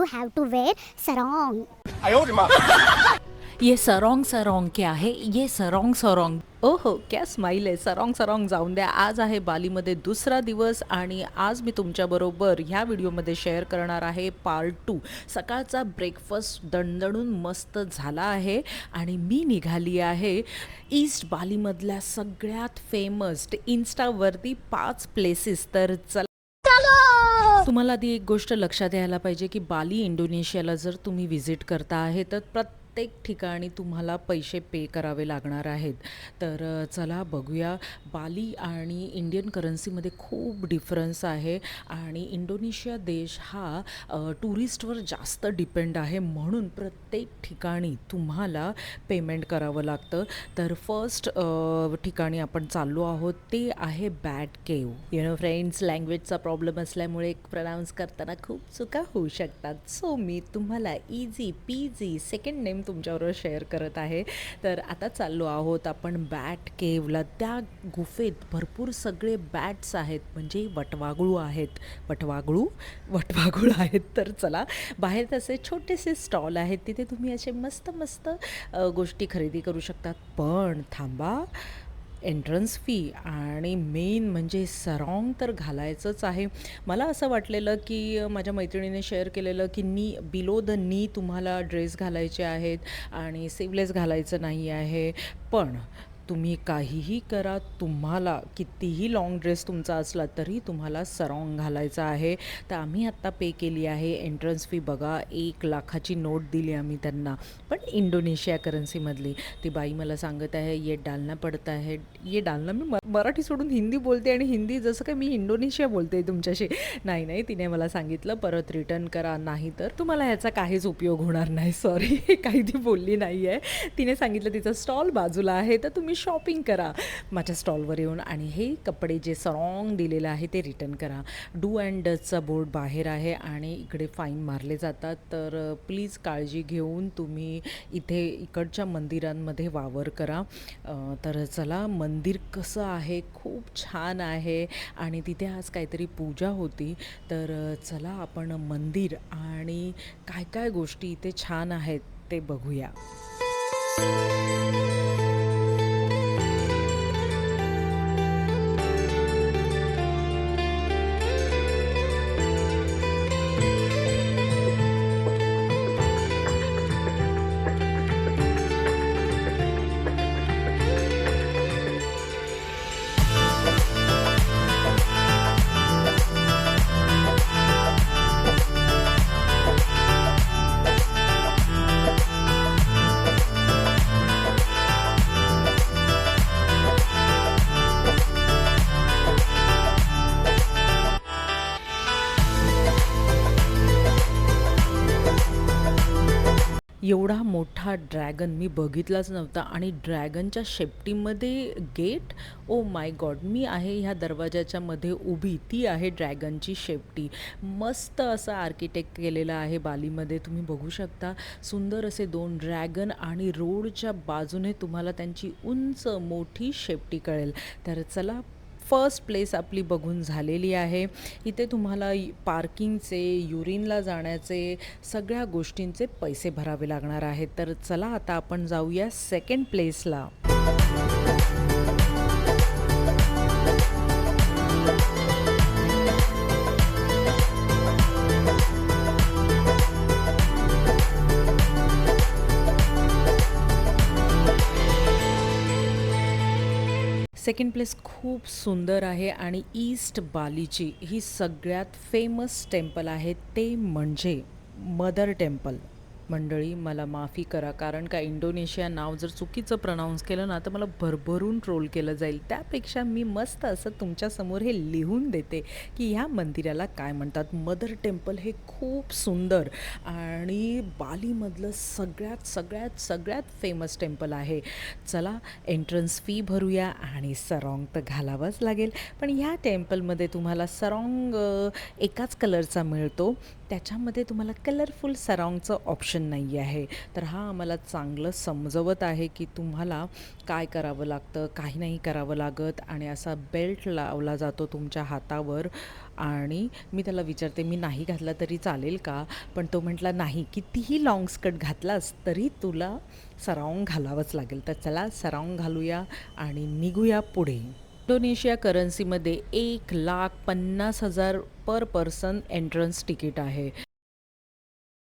You have to wear sarong. ये सरोंग सरोंग क्या है, ये सरोंग सरोंग. ओहो, क्या स्माईल आहे. सरोंग सरोंग जाऊन द्या. आज आहे बालीमध्ये दुसरा दिवस आणि आज मी तुमच्याबरोबर ह्या व्हिडिओमध्ये शेअर करणार आहे पार्ट 2. सकाळचा ब्रेकफास्ट दणदणून मस्त झाला आहे आणि मी निघाली आहे ईस्ट बालीमधल्या सगळ्यात फेमस इन्स्टावरती 5 प्लेसेस. तर चला, तुम्हाला आधी एक गोष्ट लक्षात यायला पाहिजे की बाली इंडोनेशियाला जर तुम्ही व्हिजिट करता आहे तर प्रत्येक ठिकाणी तुम्हाला पैसे पे करावे लागणार आहेत. तर चला बघूया. बाली आणि इंडियन करन्सीमध्ये खूप डिफरन्स आहे आणि इंडोनेशिया देश हा टुरिस्टवर जास्त डिपेंड आहे, म्हणून प्रत्येक ठिकाणी तुम्हाला पेमेंट करावं लागतं. तर फर्स्ट ठिकाणी आपण चाललो आहोत ते आहे बॅट केव. फ्रेंड्स, लँग्वेजचा प्रॉब्लेम असल्यामुळे प्रोनाऊन्स करताना खूप चुका होऊ शकतात. सो मी तुम्हाला इझी पीजी सेकंड नेम तुमच्याबरोबर शेअर करत आहे. तर आता चाललो आहोत आपण बॅट केवला. त्या गुफेत भरपूर सगळे बॅट्स आहेत, म्हणजे वटवाघळू आहेत. तर चला, बाहेर तसे छोटेसे स्टॉल आहेत, तिथे तुम्ही असे मस्त मस्त गोष्टी खरेदी करू शकतात. पण थांबा, एंट्रन्स फी आणि मेन म्हणजे सरोंग तर घालायचंच आहे. मला असं वाटलेलं की माझ्या मैत्रिणीने शेअर केलेलं की बिलो द नी तुम्हाला ड्रेस घालायचे आहेत आणि स्लीवलेस घालायचं नाही आहे. पण तुम्ही काहीही करा, तुम्हाला कितीही लाँग ड्रेस तुमचा असला तरी तुम्हाला सरोंग घालायचा आहे. तर आम्ही आत्ता पे केली आहे एंट्रन्स फी. बघा, 1,00,000ची नोट दिली आम्ही त्यांना, पण इंडोनेशिया करन्सीमधली. ती बाई मला सांगत आहे ये डालना पडता है. ये डालना, मी मराठी सोडून हिंदी बोलते आणि हिंदी जसं काय मी इंडोनेशिया बोलते तुमच्याशी. नाही, तिने मला सांगितलं परत रिटर्न करा, नाही तर तुम्हाला ह्याचा काहीच उपयोग होणार नाही. सॉरी, काही ती बोलली नाही आहे. तिने सांगितलं तिचा स्टॉल बाजूला आहे तर तुम्ही शॉपिंग करा माझ्या स्टॉलवर येऊन आणि हे कपडे जे सरोंग दिलेलं आहे ते रिटर्न करा. डू अँड डचचा बोर्ड बाहेर आहे आणि इकडे फाईन मारले जातात. तर प्लीज काळजी घेऊन तुम्ही इथे इकडच्या मंदिरांमध्ये वावर करा. तर चला, मंदिर कसं आहे, खूप छान आहे आणि तिथे आज काहीतरी पूजा होती. तर चला आपण मंदिर आणि काय काय गोष्टी इथे छान आहेत ते बघूया. एवढा मोठा ड्रॅगन मी बघितलाच नव्हता आणि ड्रॅगनच्या शेपटीमध्ये गेट. ओ माय गॉड, मी आहे ह्या दरवाजाच्या मध्ये उभी, ती आहे ड्रॅगनची शेपटी. मस्त असं आर्किटेक्ट केलेलं आहे बालीमध्ये, तुम्ही बघू शकता. सुंदर असे 2 ड्रॅगन आणि रोडच्या बाजूने तुम्हाला त्यांची उंच मोठी शेपटी कळेल. तर चला, फर्स्ट प्लेस आपली बघून झालेली आहे. इथे तुम्हाला पार्किंगचे, युरिनला जाण्याचे, सगळ्या गोष्टींचे पैसे भरावे लागणार आहेत. तर चला आता आपण जाऊया सेकंड प्लेसला. सेकंड प्लेस खूप सुंदर आहे आणि ईस्ट बालीची ही सगळ्यात फेमस टेम्पल आहे, ते म्हणजे मदर टेम्पल. मंडळी, मला माफी करा, कारण का इंडोनेशिया नाव जर चुकीचं प्रोनाऊन्स केलं ना तर मला भरभरून ट्रोल केलं जाईल. त्यापेक्षा मी मस्त असं तुमच्यासमोर हे लिहून देते की ह्या मंदिराला काय म्हणतात. मदर टेम्पल हे खूप सुंदर आणि बालीमधलं सगळ्यात सगळ्यात सगळ्यात फेमस टेम्पल आहे. चला, एंट्रन्स फी भरूया आणि सरोंग तर घालावंच लागेल. पण ह्या टेम्पलमध्ये तुम्हाला सरोंग एकाच कलरचा मिळतो, त्याच्यामध्ये तुम्हाला कलरफुल सरोंगचं ऑप्शन नाही आहे. तर हा आम्हाला चांगलं समजवत आहे की तुम्हाला काय करावं लागतं, काही नाही करावं लागत. आणि असा बेल्ट लावला जातो तुमच्या हातावर आणि मी त्याला विचारते, "मी नाही घातला तरी चालेल का?" पण तो म्हटला, "नाही, कितीही लाँग स्कर्ट घातलास तरी तुला सराउंड घालावंच लागेल. तर चला सराउंड घालूया आणि निघूया पुढे." इंडोनेशिया करन्सीमध्ये 1,50,000 पर पर्सन एंट्रन्स तिकीट आहे.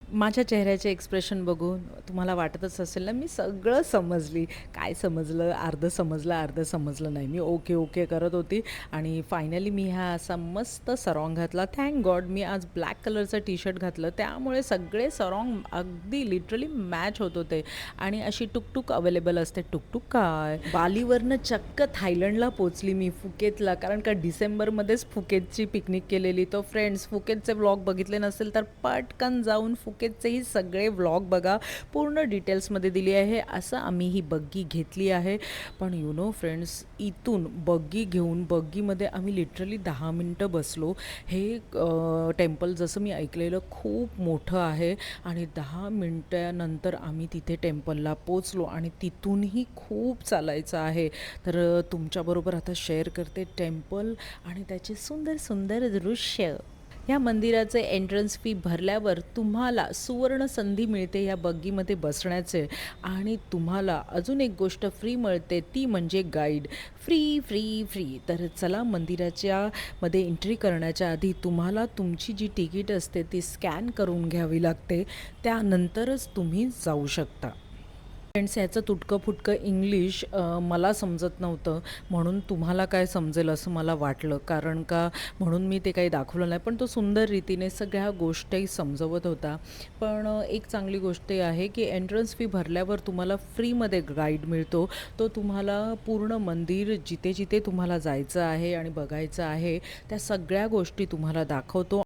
माझ्या चेहऱ्याचे एक्सप्रेशन बघून तुम्हाला वाटतच असेल ना, मी सगळं समजली. काय समजलं? अर्धं समजलं, अर्धं समजलं नाही. मी ओके, ओके करत होती आणि फायनली मी हा असा मस्त सराँग घातला. थँक गॉड मी आज ब्लॅक कलरचं टी-शर्ट घातलं. त्यामुळे सगळे सराँग अगदी लिटरली मॅच होत होते आणि अशी टुकटुक अवेलेबल असते. टुकटुक काय? बालीवरनं चक्क थायलंडला पोहोचली मी, फुकेतला. कारण का डिसेंबरमध्येच फुकेतची पिकनिक केलेली. तो फ्रेंड्स फुकेतचे व्लॉग बघितले नसेल तर पटकन जाऊन फुकेतचेही सगळे व्लॉग बघा. पूर्ण डिटेल्समध्ये दिली आहे. असं आम्ही ही बग्गी घेतली आहे. पण यू नो फ्रेंड्स, इथून बग्गी घेऊन बग्गीमध्ये आम्ही लिटरली 10 मिनटं बसलो. हे टेम्पल जसं मी ऐकलेलं खूप मोठं आहे आणि 10 मिनटानंतर आम्ही तिथे टेम्पलला पोचलो आणि तिथूनही खूप चालायचं आहे. तर तुमच्याबरोबर आता शेअर करते टेम्पल आणि त्याचे सुंदर सुंदर दृश्य. या मंदिराचे एंट्रन्स फी भरल्यावर तुम्हाला सुवर्ण संधी मिळते या बग्गीमध्ये बसण्याचे आणि तुम्हाला अजून एक गोष्ट फ्री मिळते, ती म्हणजे गाईड. Free free free. तर चला, मंदिराच्या मध्ये एंट्री करण्याच्या आधी तुम्हाला तुमची जी तिकीट असते ती स्कॅन करून घ्यावी लागते. त्यानंतरच तुम्ही जाऊ शकता. फ्रेंड्स, ह्याचं तुटकं फुटकं इंग्लिश मला समजत नव्हतं, म्हणून तुम्हाला काय समजेल असं मला वाटलं. कारण का म्हणून मी ते काही दाखवलं नाही, पण तो सुंदर रीतीने सगळ्या गोष्टी समजवत होता. पण एक चांगली गोष्ट आहे की एंट्रन्स फी भरल्यावर तुम्हाला फ्रीमध्ये गाईड मिळतो. तो तुम्हाला पूर्ण मंदिर जिथे जिथे तुम्हाला जायचं आहे आणि बघायचं आहे त्या सगळ्या गोष्टी तुम्हाला दाखवतो.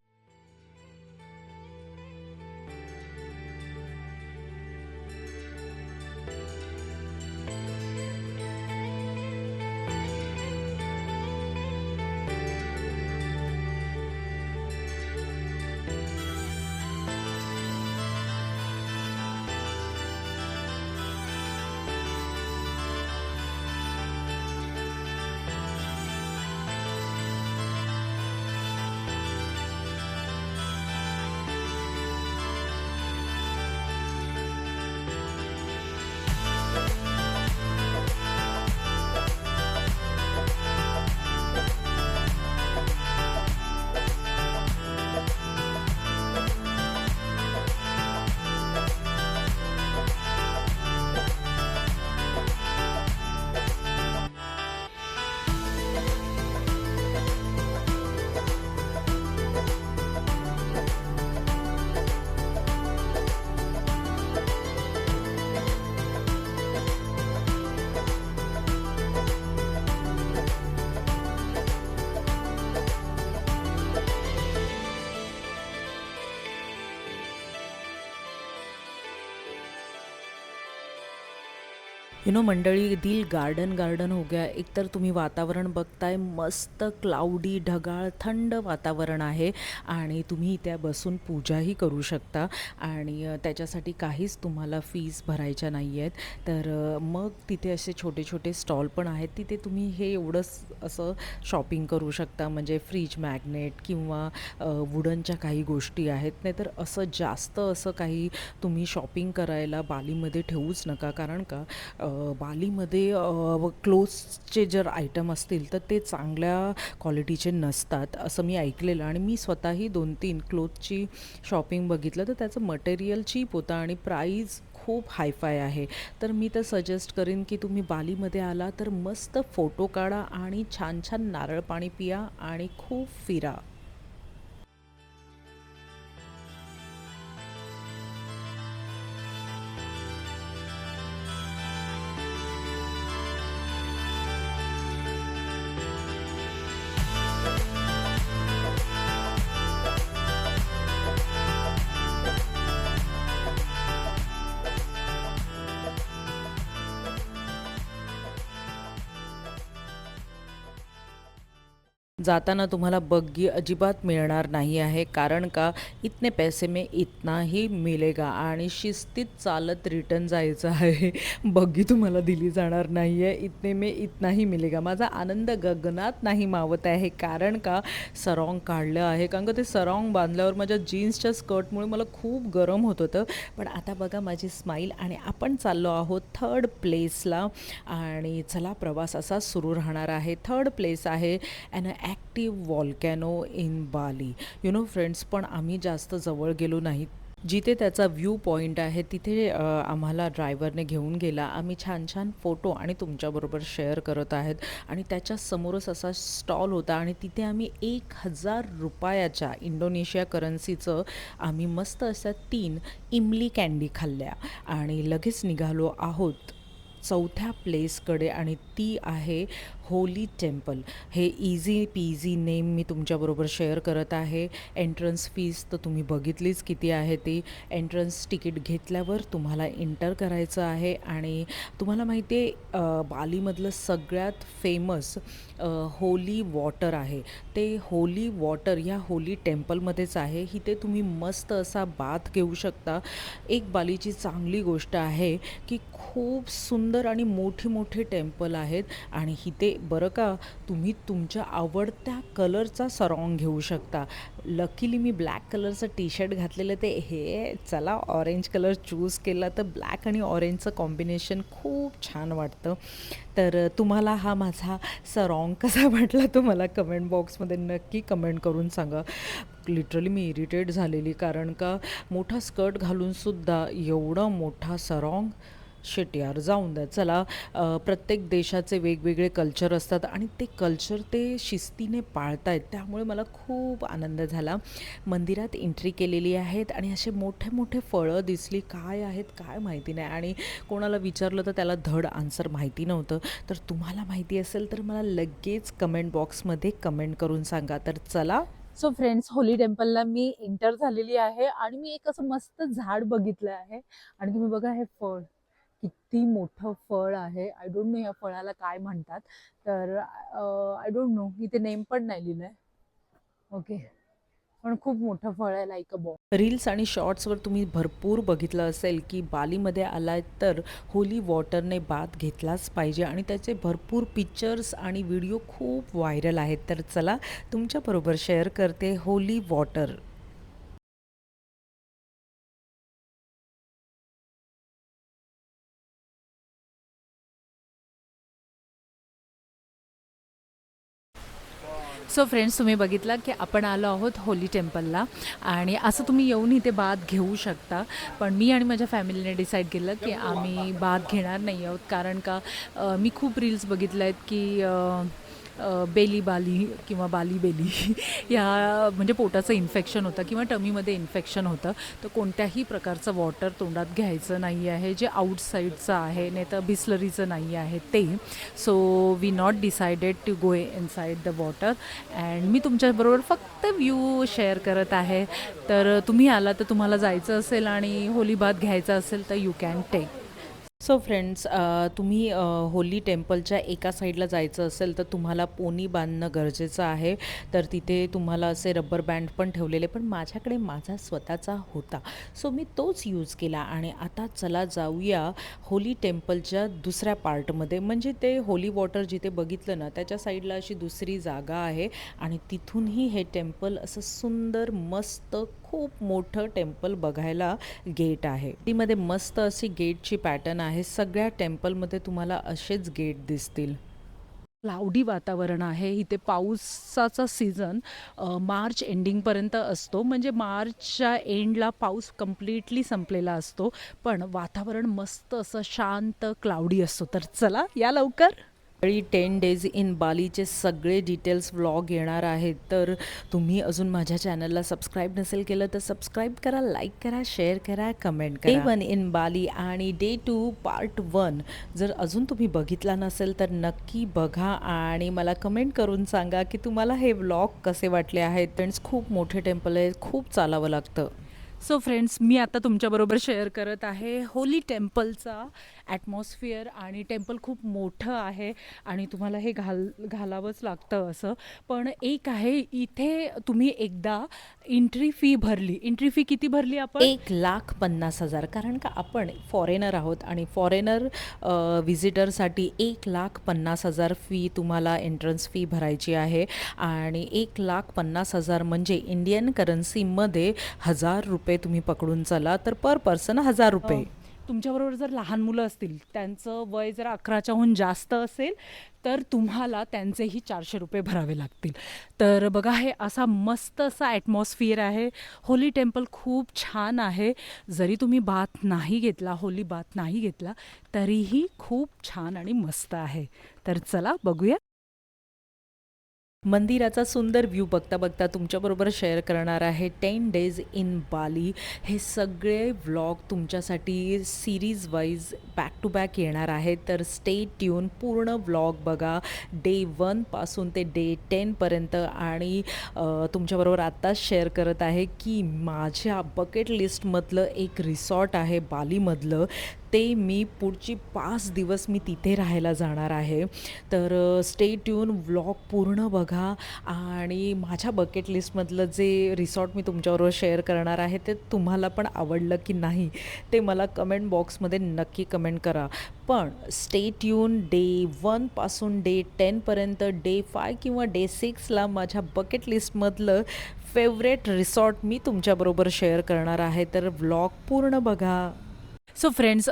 मंडळी, दिल गार्डन गार्डन हो गया. एकतर तुम्ही वातावरण बघताय, मस्त क्लाउडी, ढगाळ, थंड वातावरण आहे आणि तुम्ही त्या बसून पूजाही करू शकता आणि त्याच्यासाठी काहीच तुम्हाला फीस भरायच्या नाही आहेत. तर मग तिथे असे छोटे छोटे स्टॉल पण आहेत. तिथे तुम्ही हे एवढंच असं शॉपिंग करू शकता, म्हणजे फ्रीज मॅग्नेट किंवा वुडनच्या काही गोष्टी आहेत. नाहीतर असं जास्त असं काही तुम्ही शॉपिंग करायला बालीमध्ये ठेवूच नका. कारण का बालीमध्ये क्लोथ्सचे जर आयटम असतील तर ते चांगल्या क्वालिटीचे नसतात असं मी ऐकलेलं आणि मी स्वतःही 2-3 क्लोथची शॉपिंग बघितलं तर त्याचं मटेरियल चीप होतं आणि प्राईज खूप हायफाय आहे. तर मी तर सजेस्ट करीन की तुम्ही बालीमध्ये आला तर मस्त फोटो काढा आणि छान छान नारळ पाणी पिया आणि खूप फिरा. जाताना तुम्हाला बग्गी अजिबात मिळणार नाही आहे, कारण का इतने पैसे में इतना ही मिलेगा आणि शिस्तीत चालत रिटर्न जायचं आहे. बग्गी तुम्हाला दिली जाणार नाही आहे, इतने में इतना ही मिलेगा. माझा आनंद गगनात नाही मावत आहे, कारण का सरॉंग काढलं आहे. कारण का ते सरॉंग बांधल्यावर माझ्या जीन्सच्या स्कर्टमुळे मला खूप गरम होत होतं. पण आता बघा माझी स्माईल आणि आपण चाललो आहोत थर्ड प्लेसला आणि चला प्रवास असा सुरू राहणार आहे. थर्ड प्लेस आहे an active volcano in Bali. You know friends, पण आम्ही जास्त जवळ गेलो नाही. जिथे त्याचा व्ह्यू पॉईंट आहे तिथे आम्हाला ड्रायव्हरने घेऊन गेला. आम्ही छान छान फोटो आणि तुमच्याबरोबर शेअर करत आहेत आणि त्याच्या समोरच असा स्टॉल होता आणि तिथे आम्ही 1,000 रुपयाच्या इंडोनेशिया करन्सीचं आम्ही मस्त अशा 3 इमली कँडी खाल्ल्या आणि लगेच निघालो आहोत चौथ्या प्लेसकडे आणि ती आहे होली टेम्पल. हे इझी पीझी नेम मी तुमच्याबरोबर शेअर करत आहे. एंट्रन्स फीस तर तुम्ही बघितलीच किती आहे ती. एंट्रन्स तिकीट घेतल्यावर तुम्हाला एंटर करायचं आहे आणि तुम्हाला माहिती आहे बालीमधलं सगळ्यात फेमस होली वॉटर आहे. ते होली वॉटर या होली टेम्पलमध्येच आहे. इथे तुम्ही मस्त असा बाथ घेऊ शकता. एक बालीची चांगली गोष्ट आहे की खूप सुंदर आणि मोठी मोठी टेम्पल आहेत आणि इथे बरं का तुम्ही तुमच्या आवडत्या कलरचा सरॉंग घेऊ शकता. लकीली मी ब्लॅक कलरचं टी शर्ट घातलेलं ते हे चला ऑरेंज कलर चूज केला तर ब्लॅक आणि ऑरेंजचं कॉम्बिनेशन खूप छान वाटतं. तर तुम्हाला हा माझा सरॉंग कसा वाटला तो मला कमेंट बॉक्समध्ये नक्की कमेंट करून सांगा. लिटरली मी इरिटेट झालेली, कारण का मोठा स्कर्ट घालूनसुद्धा एवढा मोठा सरॉंग. शिट यार, जाऊन द्या. चला प्रत्येक देशाचे वेगवेगळे कल्चर असतात आणि ते कल्चर ते शिस्तीने पाळतायत, त्यामुळे मला खूप आनंद झाला. मंदिरात एंट्री केलेली आहेत आणि असे मोठे मोठे फळं दिसली. काय आहेत काय माहिती नाही आणि कोणाला विचारलं तर त्याला धड आन्सर माहिती नव्हतं. तर तुम्हाला माहिती असेल तर मला लगेच कमेंट बॉक्समध्ये कमेंट करून सांगा. तर चला. सो फ्रेंड्स, होली टेम्पलला मी एंटर झालेली आहे आणि मी एक असं मस्त झाड बघितलं आहे आणि तुम्ही बघा हे फळ किती मोठं फळ आहे. आय डोंट नो या फळाला काय म्हणतात. तर आय डोंट नो, इथे नेम पण नाही लिहिलंय. ओके, पण खूप मोठं फळ आहे, लाईक अ बॉल. रील्स आणि शॉर्ट्सवर तुम्ही भरपूर बघितलं असेल की बालीमध्ये आलात तर होली वॉटरने बाथ घेतलाच पाहिजे आणि त्याचे भरपूर पिक्चर्स आणि व्हिडिओ खूप व्हायरल आहेत. तर चला तुमच्याबरोबर शेअर करते होली वॉटर. सो फ्रेंड्स, तुम्ही बघितलं की आपण आलो आहोत होली टेम्पलला आणि असं तुम्ही येऊन इथे बाथ घेऊ शकता. पण मी आणि माझ्या फॅमिलीने डिसाईड केलं की आम्ही बाथ घेणार नाही आहोत, कारण का मी खूप रील्स बघितल्या आहेत की बेली बाली किंवा बाली बेली या म्हणजे पोटाचं इन्फेक्शन होतं किंवा टमीमध्ये इन्फेक्शन होतं. तर कोणत्याही प्रकारचं वॉटर तोंडात घ्यायचं नाही आहे जे आउटसाईडचं आहे, नाही तर बिस्लरीचं नाही आहे ते. So we not decided to go inside the water and मी तुमच्याबरोबर फक्त व्ह्यू शेअर करत आहे. तर तुम्ही आला तर तुम्हाला जायचं असेल आणि होली बाथ घ्यायचा असेल तर you can take. So friends, तुम्ही होली टेम्पलच्या एका साईडला जायचं असेल तर तुम्हाला पोनी बांधणं गरजेचं आहे. तर तिथे तुम्हाला असे रबर बँड पण ठेवलेले, पण माझ्याकडे माझा स्वतःचा होता सो मी तोच यूज केला. आणि आता चला जाऊया होली टेम्पलच्या दुसऱ्या पार्टमध्ये. म्हणजे ते होली वॉटर जिथे बघितलं ना त्याच्या साईडला अशी दुसरी जागा आहे आणि तिथूनही हे टेम्पल असं सुंदर मस्त खूप मोठं टेम्पल बघायला गेट आहे. तीमध्ये मस्त अशी गेटची पॅटर्न आहे. सगळ्या टेम्पलमध्ये तुम्हाला असेच गेट दिसतील. क्लाउडी वातावरण आहे इथे. पावसाचा सीझन मार्च एंडिंगपर्यंत असतो, म्हणजे मार्चच्या एंडला पाऊस कम्प्लिटली संपलेला असतो, पण वातावरण मस्त असं शांत क्लाउडी असतो. तर चला या लवकर. 10 डेज इन बालीचे सगळे डिटेल्स व्लॉग येणार आहेत. तर तुम्ही अजून माझ्या चॅनलला सबस्क्राईब नसेल केलं तर सबस्क्राईब करा, लाईक करा, शेअर करा, कमेंट करा. डे 1 इन बाली आणि डे 2 पार्ट 1 जर अजून तुम्ही बघितला नसेल तर नक्की बघा आणि मला कमेंट करून सांगा की तुम्हाला हे व्लॉग कसे वाटले आहेत. फ्रेंड्स, खूप मोठे टेम्पल आहे, खूप चालावं लागतं. सो फ्रेंड्स, मी आता तुमच्याबरोबर शेअर करत आहे होली टेम्पलचा ॲटमॉस्फिअर आणि टेम्पल खूप मोठं आहे आणि तुम्हाला हे घालावंच लागतं असं. पण एक आहे, इथे तुम्ही एकदा एंट्री फी भरली. एंट्री फी किती भरली आपण? 1,50,000 कारण का आपण फॉरेनर आहोत आणि फॉरेनर व्हिजिटरसाठी 1,50,000 फी तुम्हाला एंट्रन्स फी भरायची आहे आणि 1,50,000 म्हणजे इंडियन करन्सीमध्ये ₹1,000 तुम्ही पकडून चला, तर पर पर्सन ₹1,000. तुमच्याबरोबर जर लहान मुलं असतील, त्यांचं वय जर 11च्याहून जास्त असेल, तर तुम्हाला त्यांचेही ₹400 भरावे लागतील. तर बघा, हे असा मस्त असा ॲटमॉस्फिअर आहे. होली टेम्पल खूप छान आहे. जरी तुम्ही बाथ नाही घेतला, होली बाथ नाही घेतला, तरीही खूप छान आणि मस्त आहे. तर चला बघूया. मंदिराचा सुंदर व्ह्यू बघता बघता तुमच्याबरोबर शेअर करणार आहे 10 डेज इन बाली. हे सगळे व्लॉग तुमच्यासाठी series wise back to back येणार आहेत, तर स्टे ट्यून. पूर्ण व्लॉग बघा डे 1 पासून ते डे 10 पर्यंत. आणि तुमच्याबरोबर आत्ताच शेअर करत आहे की माझ्या बकेट लिस्टमधलं एक रिसॉर्ट आहे बालीमधलं, ते मी पुढची 5 दिवस मी तिथे राहायला जाणार आहे. तर स्टे ट्यून, व्लॉग पूर्ण बघा. आणि माझ्या बकेट लिस्टमधलं जे रिसॉर्ट मी तुमच्याबरोबर शेअर करणार आहे ते तुम्हाला पण आवडलं की नाही ते मला कमेंट बॉक्समध्ये नक्की कमेंट करा. पण स्टे ट्यून. डे 1 पासून डे 10 पर्यंत, डे 5 किंवा डे 6ला माझ्या बकेट लिस्टमधलं फेवरेट रिसॉर्ट मी तुमच्याबरोबर शेअर करणार आहे, तर व्लॉग पूर्ण बघा. सो फ्रेंड्स,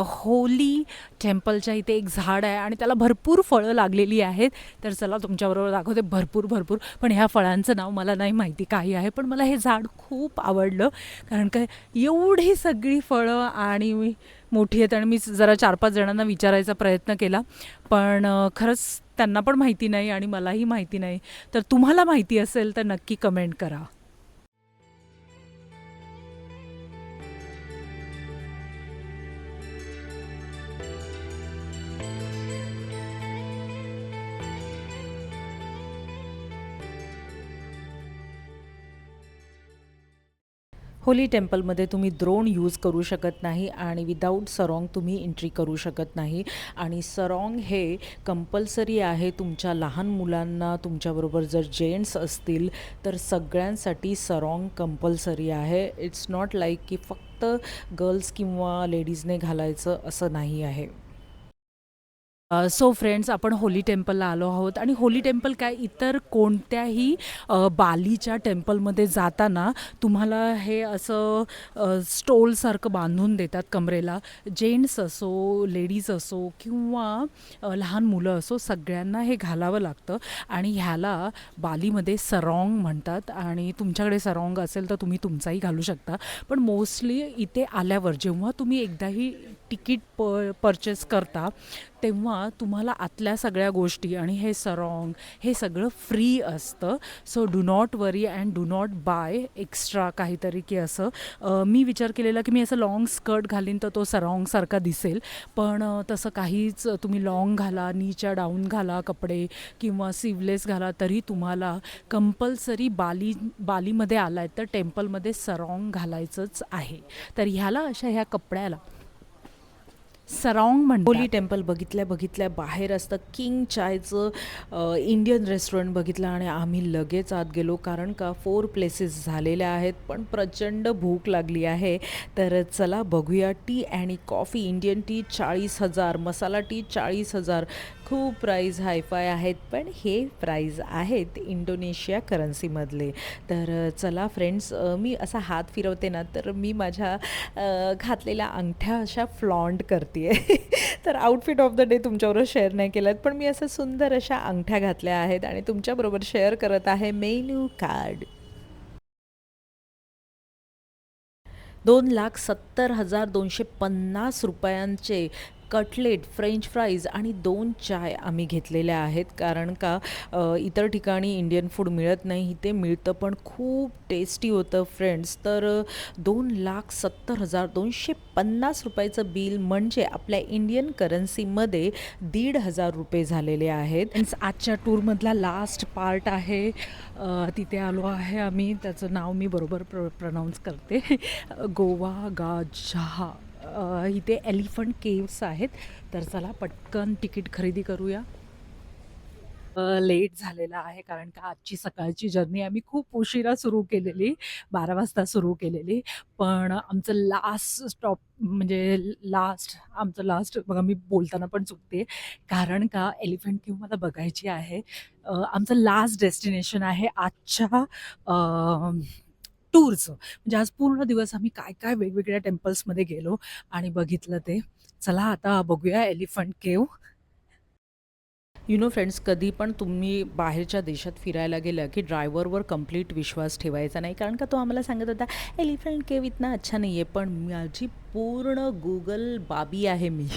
होली टेम्पलच्या इथे एक झाड आहे आणि त्याला भरपूर फळं लागलेली आहेत. तर चला तुमच्याबरोबर दाखवते. भरपूर. पण ह्या फळांचं नाव मला नाही माहिती काही आहे, पण मला हे झाड खूप आवडलं. कारण काय, एवढी सगळी फळं आणि मोठी आहेत. आणि मी जरा 4-5 जणांना विचारायचा प्रयत्न केला, पण खरंच त्यांना पण माहिती नाही आणि मलाही माहिती नाही. तर तुम्हाला माहिती असेल तर नक्की कमेंट करा. होली टेम्पलमध्ये तुम्ही ड्रोन यूज करू शकत नाही आणि विदाऊट सरॉंग तुम्ही एंट्री करू शकत नाही. आणि सरॉंग हे कंपल्सरी आहे तुमच्या लहान मुलांना. तुमच्याबरोबर जर जेंट्स असतील तर सगळ्यांसाठी सरॉंग कंपल्सरी आहे. इट्स नॉट लाईक की फक्त गर्ल्स किंवा लेडीजने घालायचं असं नाही आहे. सो फ्रेंड्स, आपण होली टेम्पलला आलो आहोत. आणि होली टेम्पल काय, इतर कोणत्याही बालीच्या टेम्पलमध्ये जाताना तुम्हाला हे असं स्टोलसारखं बांधून देतात कमरेला. जेंट्स असो, लेडीज असो किंवा लहान मुलं असो, सगळ्यांना हे घालावं लागतं. आणि ह्याला बालीमध्ये सरॉंग म्हणतात. आणि तुमच्याकडे सरॉंग असेल तर तुम्ही तुमचाही घालू शकता. पण मोस्टली इथे आल्यावर जेव्हा तुम्ही एकदाही तिकीट परचेस करता, तेव्हा तुम्हाला आतल्या सगळ्या गोष्टी आणि हे सरॉंग हे सगळं फ्री असतं. So do not worry and do not buy extra काहीतरी की असं. मी विचार केलेला की मी असं लाँग स्कर्ट घालीन तर तो सरॉंगसारखा दिसेल, पण तसं काहीच. तुम्ही लाँग घाला, नीच्या डाऊन घाला कपडे किंवा स्लीवलेस घाला, तरी तुम्हाला कंपल्सरी बालीमध्ये आलाय तर टेम्पलमध्ये सरॉंग घालायचंच आहे. तर ह्याला, अशा ह्या कपड्याला सरॉंग म्हणतात. होली टेम्पल बघितल्या बाहेर असतं किंग चायचं इंडियन रेस्टॉरंट बघितलं आणि आम्ही लगेच आत गेलो. कारण का 4 प्लेसेस झालेल्या आहेत, पण प्रचंड भूक लागली आहे. तर चला बघूया. टी आणि कॉफी, इंडियन टी 40,000, मसाला टी 40,000. खूप प्राईज हायफाय आहेत, पण हे प्राईज आहेत इंडोनेशिया करन्सीमधले. तर चला फ्रेंड्स, मी असा हात फिरवते ना तर मी माझ्या घातलेल्या अंगठ्या अशा फ्लॉन्ट करते. तर आउटफिट ऑफ द डे तुमच्याबरोबर शेअर नाही केलात, पण मी असं सुंदर अशा अंगठ्या घातल्या आहेत आणि तुमच्याबरोबर शेअर करत आहे मेन्यू कार्ड. 2,70,250 रुपयांचे कटलेट, फ्रेंच फ्राईज आणि 2 चाय आम्ही घेतलेल्या आहेत. कारण का इतर ठिकाणी इंडियन फूड मिळत नाही, इथे मिळतं, पण खूप टेस्टी होतं फ्रेंड्स. तर 2,70,250 रुपयाचं बिल म्हणजे आपल्या इंडियन करन्सीमध्ये 1,500 रुपये झालेले आहेत. फ्रेंड्स, आजच्या टूरमधला लास्ट पार्ट आहे. तिथे आलो आहे आम्ही. त्याचं नाव मी बरोबर प्रनाऊन्स करते. गोवा गाजाहा इथे एलिफंट केव्स आहेत. तर चला पटकन तिकीट खरेदी करूया. लेट झालेला आहे कारण का आजची सकाळची जर्नी आम्ही खूप उशिरा सुरू केलेली, 12 वाजता सुरू केलेली. पण आमचं लास्ट स्टॉप म्हणजे आमचं लास्ट बघा मी बोलताना पण चुकते. कारण का एलिफंट केव्ह मला बघायची आहे. आमचं लास्ट डेस्टिनेशन आहे आजच्या टूरचं. म्हणजे आज पूर्ण दिवस आम्ही काय-काय वेगवेगळ्या टेम्पल्समध्ये गेलो आणि बघितलं ते. चला आता बघूया एलिफंट केव्ह. फ्रेंड्स, कधी पण तुम्ही बाहेरच्या देशात फिरायला गेलं की ड्रायव्हरवर कंप्लीट विश्वास ठेवायचा नाही. कारण का तो आम्हाला सांगत होता एलिफंट केव्ह इतना अच्छा नाही आहे. पण माझी पूर्ण गुगल बाबी आहे मी.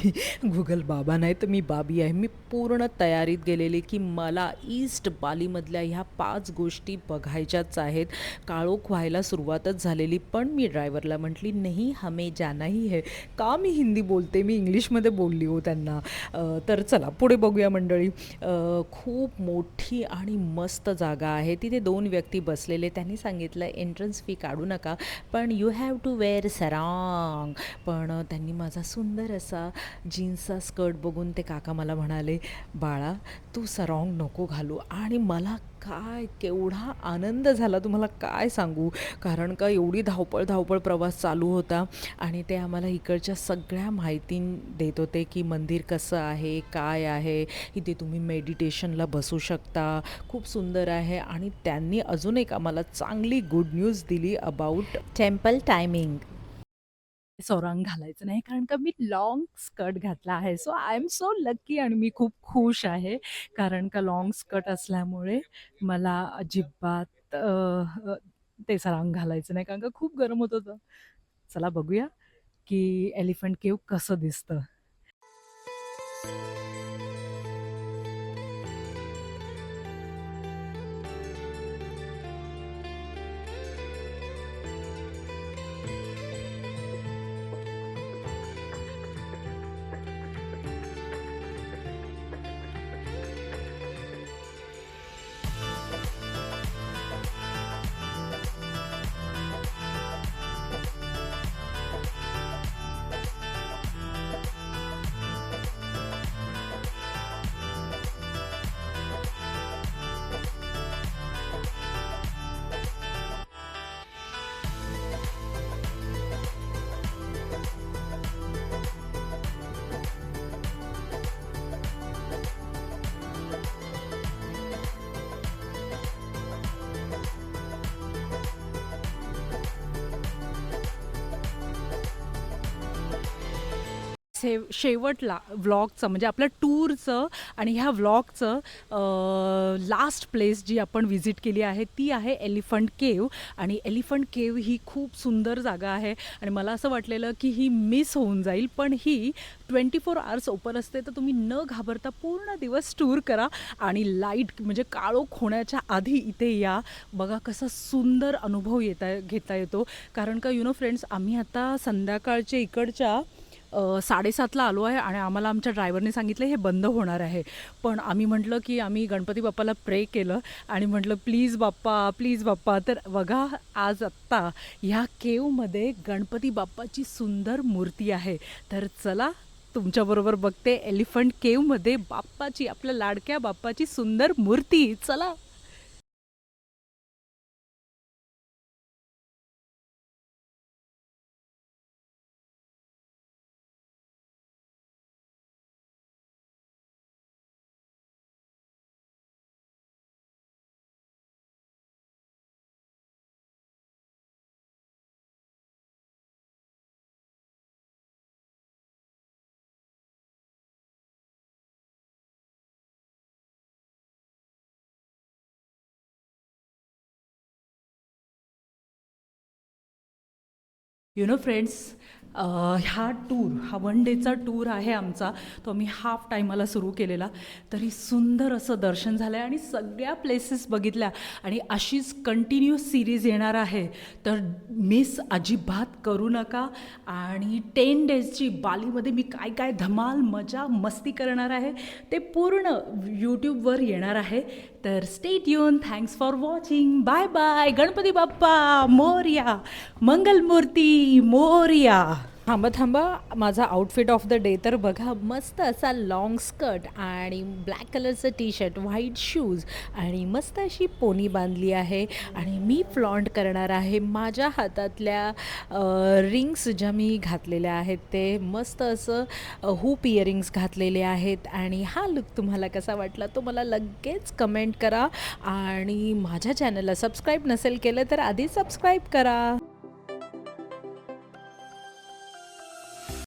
गुगल बाबा नाही तर मी बाबी आहे. मी पूर्ण तयारीत गेलेली की मला ईस्ट बालीमधल्या ह्या 5 गोष्टी बघायच्याच आहेत. काळोख व्हायला सुरुवातच झालेली. पण मी ड्रायव्हरला म्हटली नाही हमें जाना ही है. का मी हिंदी बोलते, मी इंग्लिशमध्ये बोलली हो त्यांना. तर चला पुढे बघूया मंडळी. खूप मोठी आणि मस्त जागा आहे. तिथे 2 व्यक्ती बसलेले. त्यांनी सांगितलं एंट्रन्स फी काढू नका, पण you have to wear Sarang. पण त्यांनी माझा सुंदर असा जीन्सचा स्कर्ट बघून ते काका मला म्हणाले, बाळा तू सराँग नको घालू. आणि मला काय केवढा आनंद झाला तुम्हाला काय सांगू. कारण का एवढी धावपळ प्रवास चालू होता आणि ते आम्हाला इकडच्या सगळ्या माहिती देत होते की मंदिर कसं आहे, काय आहे. इथे तुम्ही मेडिटेशनला बसू शकता. खूप सुंदर आहे. आणि त्यांनी अजून एक आम्हाला चांगली गुड न्यूज दिली अबाउट टेम्पल टायमिंग. सोरांग घालायचं नाही कारण का मी लाँग स्कर्ट घातला आहे. So I am so lucky आणि मी खूप खुश आहे. कारण का लाँग स्कर्ट असल्यामुळे मला अजिबात ते सरांग घालायचं नाही कारण का खूप गरम होत होतं. चला बघूया की एलिफंट केव्ह कसं दिसतं. शेवटला व्लॉगचं म्हणजे आपल्या टूरचं आणि ह्या व्लॉगचं लास्ट प्लेस जी आपण व्हिजिट केली आहे ती आहे एलिफंट केव्ह. आणि एलिफंट केव्ह ही खूप सुंदर जागा आहे आणि मला असं वाटलेलं की ही मिस होऊन जाईल, पण ही 24 आवर्स ओपन असते. तर तुम्ही न घाबरता पूर्ण दिवस टूर करा आणि लाईट म्हणजे काळोख होण्याच्या आधी इथे या. बघा कसा सुंदर अनुभव घेता येतो. कारण का फ्रेंड्स, आम्ही आता संध्याकाळच्या इकडच्या 7:30ला आलो आहे आणि आम्हाला आमच्या ड्रायव्हरने सांगितलं हे बंद होणार आहे. पण आम्ही म्हटलं की आम्ही गणपती बाप्पाला प्रे केलं आणि म्हटलं प्लीज बाप्पा, प्लीज बाप्पा. तर बघा आज आत्ता ह्या केव्हमध्ये गणपती बाप्पाची सुंदर मूर्ती आहे. तर चला तुमच्याबरोबर बघते एलिफंट केव्हमध्ये बाप्पाची, आपल्या लाडक्या बाप्पाची सुंदर मूर्ती. चला. फ्रेंड्स, ह्या हा 1 डेचा टूर आहे आमचा. तो आम्ही हाफ टायमाला सुरू केलेला. तरी सुंदर असं दर्शन झालं आहे आणि सगळ्या प्लेसेस बघितल्या आणि अशीच कंटिन्यूस सिरीज येणार आहे. तर मिस अजिबात करू नका. आणि 10 डेजची बालीमध्ये मी काय काय धमाल मजा मस्ती करणार आहे ते पूर्ण यूट्यूबवर येणार आहे. तर stay tuned. Thanks for watching. Bye bye. Ganpati बाप्पा मोरया. मंगलमूर्ती मोरया. थांबा, थांबा. माझा आउटफिट ऑफ द डे तर बघा, मस्त असा लाँग स्कर्ट आणि ब्लॅक कलरचं टी-शर्ट, व्हाईट शूज आणि मस्त अशी पोनी बांधली आहे आणि मी फ्लॉन्ट करणार आहे माझ्या हातातल्या रिंग्स ज्या मी घातलेल्या आहेत ते. मस्त असं हूप इयरिंग्स घातलेले आहेत आणि हा लूक तुम्हाला कसा वाटला तो मला लगेच कमेंट करा आणि माझ्या चॅनलला सबस्क्राईब नसेल केलं तर आधी सबस्क्राईब करा.